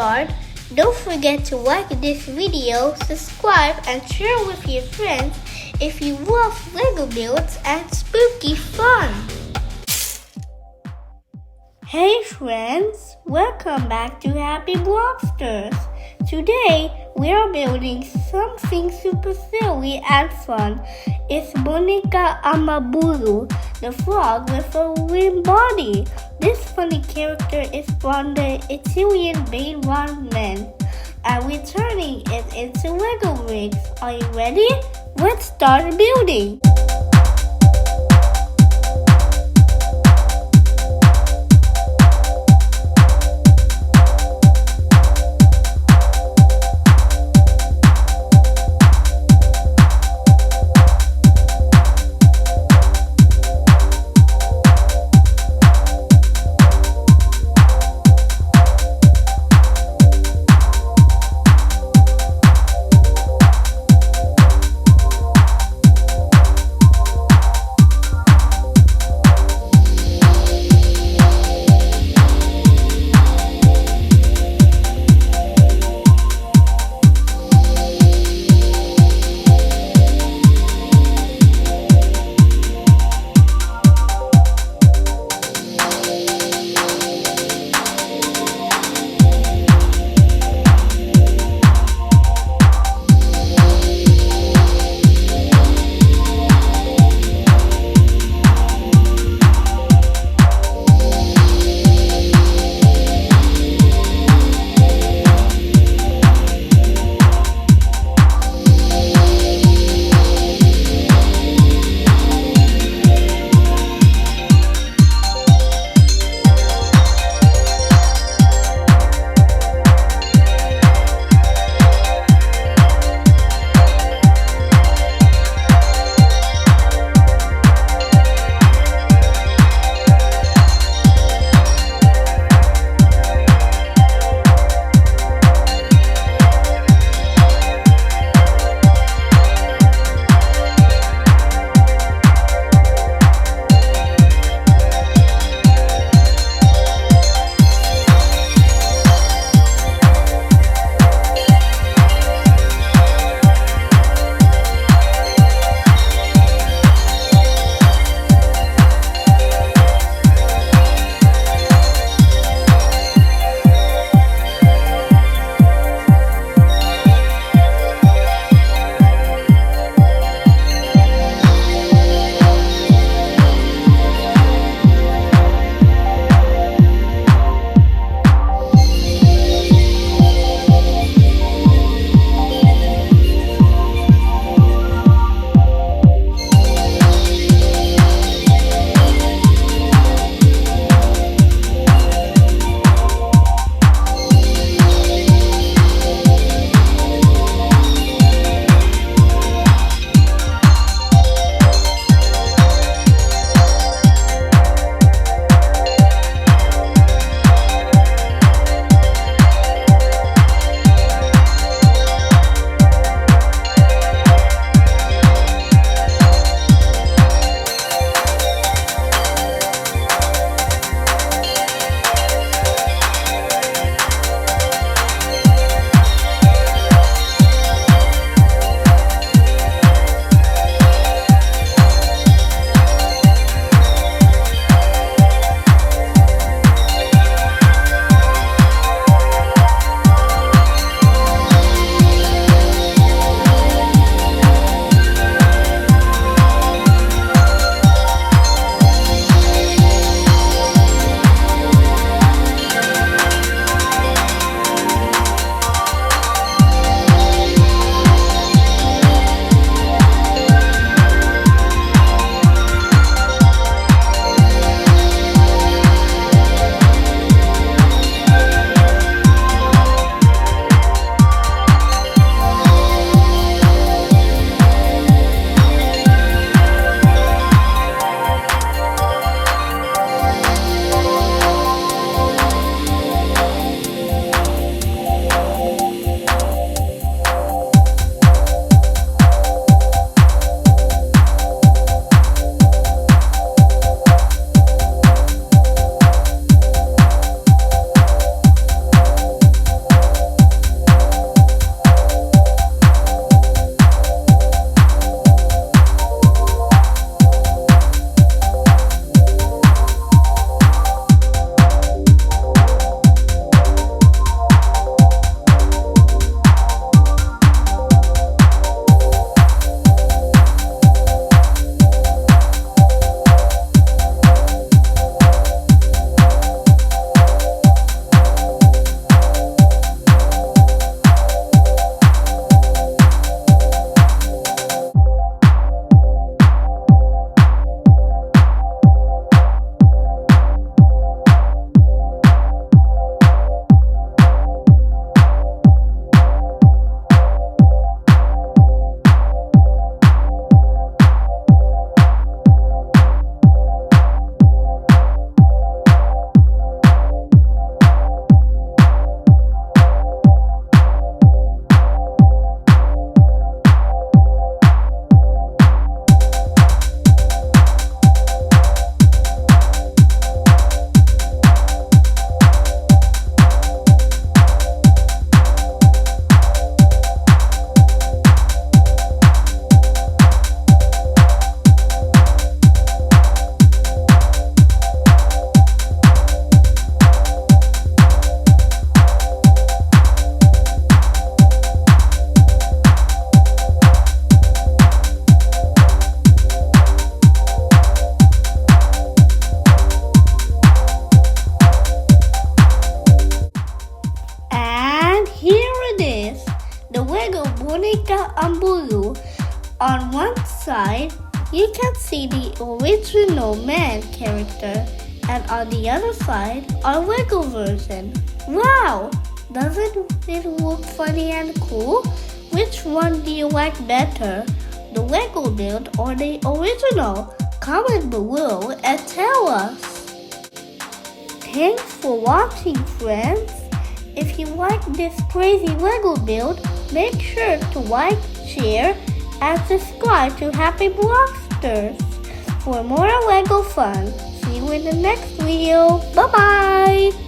start, don't forget to like this video, subscribe, and share with your friends if you love Lego builds and spooky fun. Hey friends, welcome back to Happy Blocksters. Today, we are building something super silly and fun. It's Boneca Ambalabu, the frog with a winged body. This funny character is from the Italian Brainrot man, and we're turning it into Lego bricks. Are you ready? Let's start building. you can see the original man character, and on the other side, our Lego version. Wow! Doesn't it look funny and cool? Which one do you like better? The Lego build or the original? Comment below and tell us. Thanks for watching, friends. If you like this crazy Lego build, make sure to like, share, and subscribe to Happy Blocksters for more Lego fun. See you in the next video. Bye-bye!